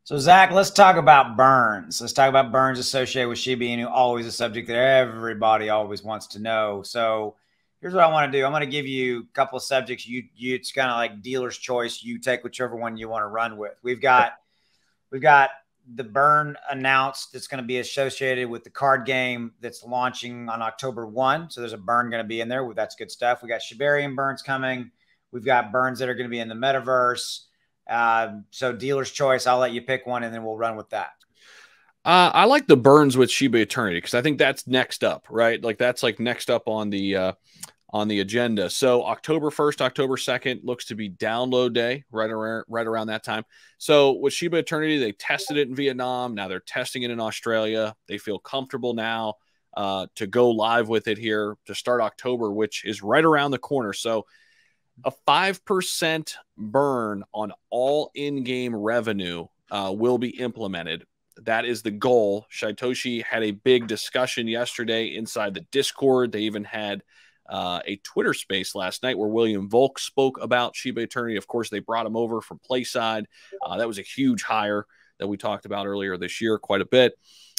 So, Zach, let's talk about burns. Let's talk about burns associated with Shiba Inu, always a subject that everybody always wants to know. So, here's what I want to do. I'm going to give you a couple of subjects. It's kind of like dealer's choice. You take whichever one you want to run with. We've got the burn announced that's going to be associated with the card game that's launching on October 1. So, there's a burn going to be in there. That's good stuff. We got Shibarium burns coming. We've got burns that are going to be in the metaverse. So dealer's choice. I'll let you pick one, and then we'll run with that. I like the burns with Shiba Eternity because I think that's next up, right? Like that's like next up on the agenda. So October 1st, October 2nd looks to be download day, right around that time. So with Shiba Eternity, they tested it in Vietnam. Now they're testing it in Australia. They feel comfortable now to go live with it here to start October, which is right around the corner. So a 5% burn on all in-game revenue will be implemented. That is the goal. Shytoshi had a big discussion yesterday inside the Discord. They even had a Twitter space last night where William Volk spoke about Shiba Eternity. Of course, they brought him over from Playside. That was a huge hire that we talked about earlier this year quite a bit.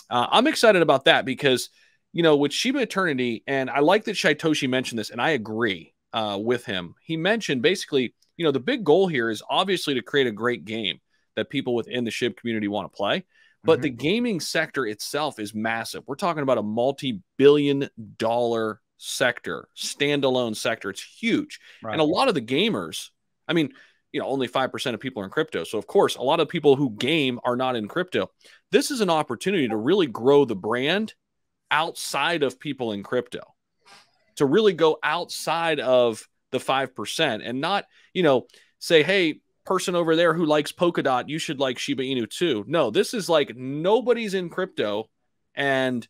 I'm excited about that because, with Shiba Eternity, and I like that Shytoshi mentioned this, and I agree with him. He mentioned basically, the big goal here is obviously to create a great game that people within the SHIB community want to play. But the gaming sector itself is massive. We're talking about a multi-billion-dollar sector, standalone sector. It's huge. Right. And a lot of the gamers, only 5% of people are in crypto. So, of course, a lot of people who game are not in crypto. This is an opportunity to really grow the brand outside of people in crypto, to really go outside of the 5% and not, say, hey, person over there who likes Polkadot, you should like Shiba Inu too. No, this is like nobody's in crypto. And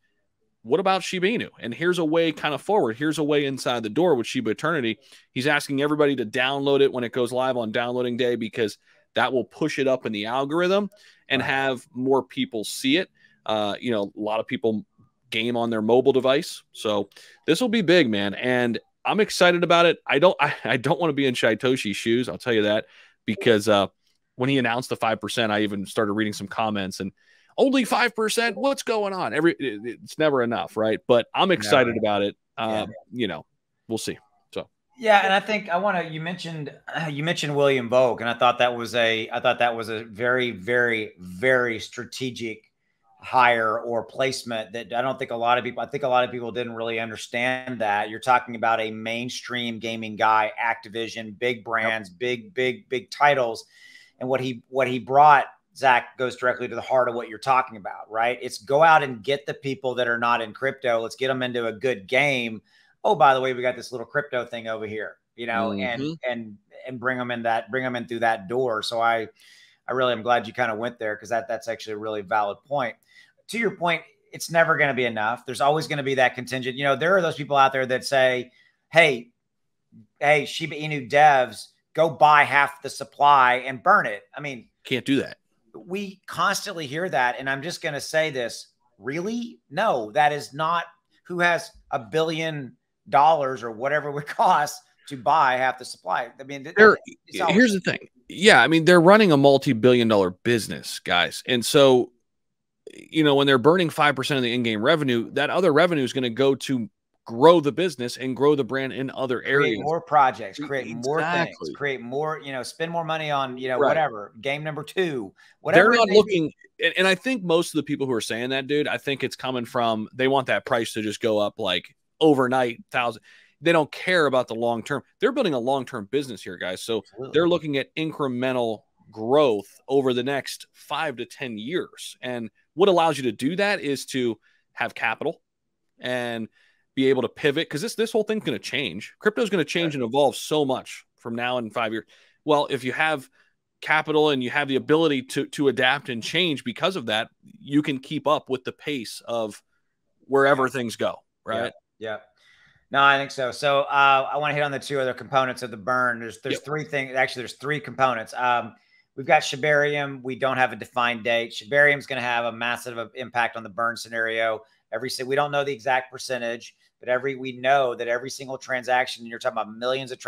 what about Shiba Inu? And here's a way kind of forward. Here's a way inside the door with Shiba Eternity. He's asking everybody to download it when it goes live on downloading day because that will push it up in the algorithm and have more people see it. A lot of people game on their mobile device. So this will be big, man. And I'm excited about it. I don't want to be in Shytoshi's shoes. I'll tell you that. Because when he announced the 5%, I even started reading some comments and only 5%. What's going on? It's never enough, right? But I'm excited about it. We'll see. So yeah, and I think you mentioned William Vogue, and I thought that was a very, very, very strategic hire or placement that I think a lot of people didn't really understand that. You're talking about a mainstream gaming guy, Activision, big brands, big titles. And what he brought, Zach, goes directly to the heart of what you're talking about, right? It's go out and get the people that are not in crypto. Let's get them into a good game. Oh, by the way, we got this little crypto thing over here, and bring them in through that door. So I really am glad you kind of went there because that's actually a really valid point. To your point, it's never going to be enough. There's always going to be that contingent. There are those people out there that say, hey, Shiba Inu devs, go buy half the supply and burn it. Can't do that. We constantly hear that. And I'm just going to say this. Really? No, that is not who has $1 billion or whatever it would cost to buy half the supply. Here's the thing. Yeah, they're running a multi-billion-dollar business, guys. And so, when they're burning 5% of the in-game revenue, that other revenue is going to go to grow the business and grow the brand in other areas. Create more projects, create more things, create more, spend more money on, whatever, game number 2, whatever. They're not looking, and I think most of the people who are saying that, dude, I think it's coming from, they want that price to just go up like overnight, 1,000. They don't care about the long term. They're building a long-term business here, guys. So they're looking at incremental growth over the next 5 to 10 years. And what allows you to do that is to have capital and be able to pivot, because this whole thing's going to change. Crypto is going to change and evolve so much from now and 5 years. Well, if you have capital and you have the ability to adapt and change because of that, you can keep up with the pace of wherever things go, right? Yeah. No, I think so. So I want to hit on the 2 other components of the burn. There's 3 things. Actually, there's 3 components. We've got Shibarium. We don't have a defined date. Shibarium is going to have a massive impact on the burn scenario. We don't know the exact percentage, but we know that every single transaction, and you're talking about millions of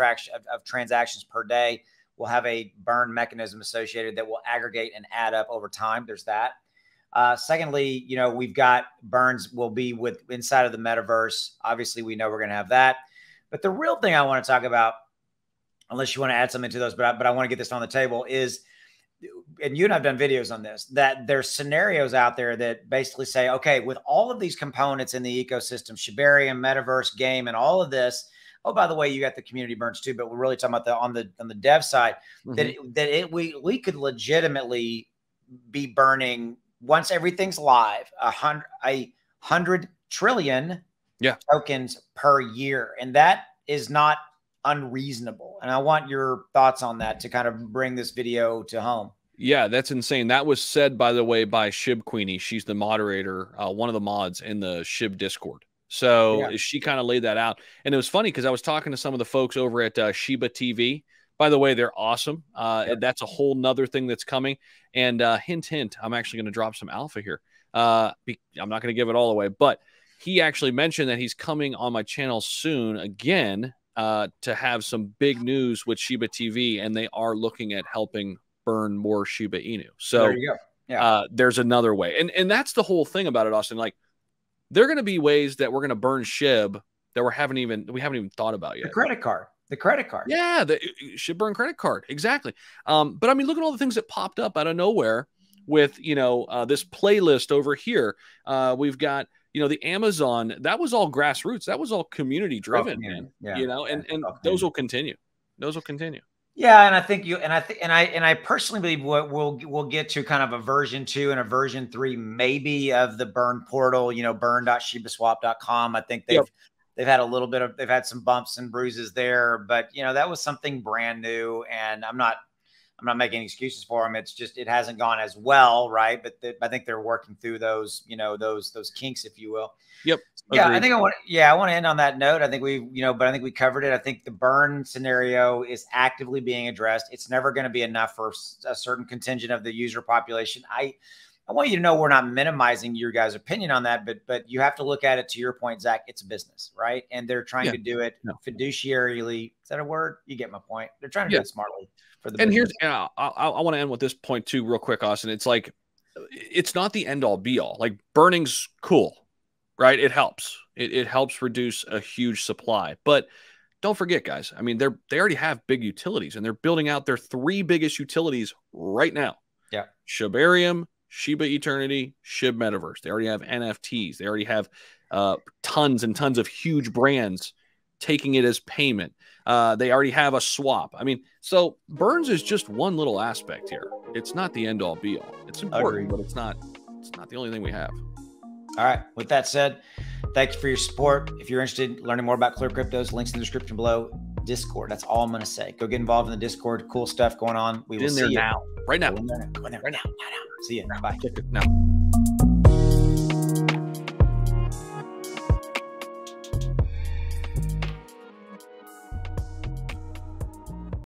transactions per day, will have a burn mechanism associated that will aggregate and add up over time. There's that. Secondly, you know, we've got burns will be with inside of the metaverse. Obviously, we know we're going to have that. But the real thing I want to talk about, unless you want to add something to those, but I want to get this on the table is, and you and I've done videos on this, that there's scenarios out there that basically say, okay, with all of these components in the ecosystem, Shibarium, metaverse, game, and all of this. Oh, by the way, you got the community burns too, but we're really talking about on the dev side, we could legitimately be burning, once everything's live, 100 trillion tokens per year. And that is not unreasonable. And I want your thoughts on that to kind of bring this video to home. Yeah, that's insane. That was said, by the way, by Shib Queenie. She's the moderator, one of the mods in the Shib Discord. So she kind of laid that out. And it was funny because I was talking to some of the folks over at Shiba TV. By the way, they're awesome. That's a whole nother thing that's coming. And hint, hint, I'm actually going to drop some alpha here. I'm not going to give it all away, but he actually mentioned that he's coming on my channel soon again to have some big news with Shiba TV, and they are looking at helping burn more Shiba Inu. So there you go. Yeah. There's another way. And that's the whole thing about it, Austin. Like, there are going to be ways that we're going to burn SHIB that we haven't even thought about yet. The credit card. Yeah, the SHIB burn credit card. Exactly. But I mean, look at all the things that popped up out of nowhere with, you know, this playlist over here. We've got, you know, the Amazon, that was all grassroots. That was all community driven, man. Yeah. You know, and those will continue. Those will continue. Yeah, and I think I personally believe we'll get to kind of a version 2 and a version 3 maybe of the burn portal, you know, burn.shibaswap.com. I think they've had a little bit of, they've had some bumps and bruises there, but you know, that was something brand new, and I'm not making excuses for them. It's just, it hasn't gone as well, right? But I think they're working through those, you know, those kinks, if you will. Yep. Yeah, agreed. I want to end on that note. I think but I think we covered it. I think the burn scenario is actively being addressed. It's never going to be enough for a certain contingent of the user population. I want you to know we're not minimizing your guys' opinion on that, but you have to look at it, to your point, Zach. It's a business, right? And they're trying to do it fiduciarily. Is that a word? You get my point. They're trying to do it smartly for the business. Here's, I want to end with this point too, real quick, Austin. It's like, it's not the end all be all. Like, burning's cool, right? It helps. It helps reduce a huge supply. But don't forget, guys, I mean, they already have big utilities, and they're building out their 3 biggest utilities right now. Yeah. Shibarium, Shiba Eternity, Shib Metaverse. They already have NFTs. They already have tons and tons of huge brands taking it as payment. They already have a swap. I mean, so burns is just one little aspect here. It's not the end all be all. It's important, but it's not the only thing we have. All right. With that said, thank you for your support. If you're interested in learning more about ClearCryptos, links in the description below. Discord. That's all I'm going to say. Go get involved in the Discord. Cool stuff going on. We will see you now. Right now. Go in there now. See you. Bye. Now.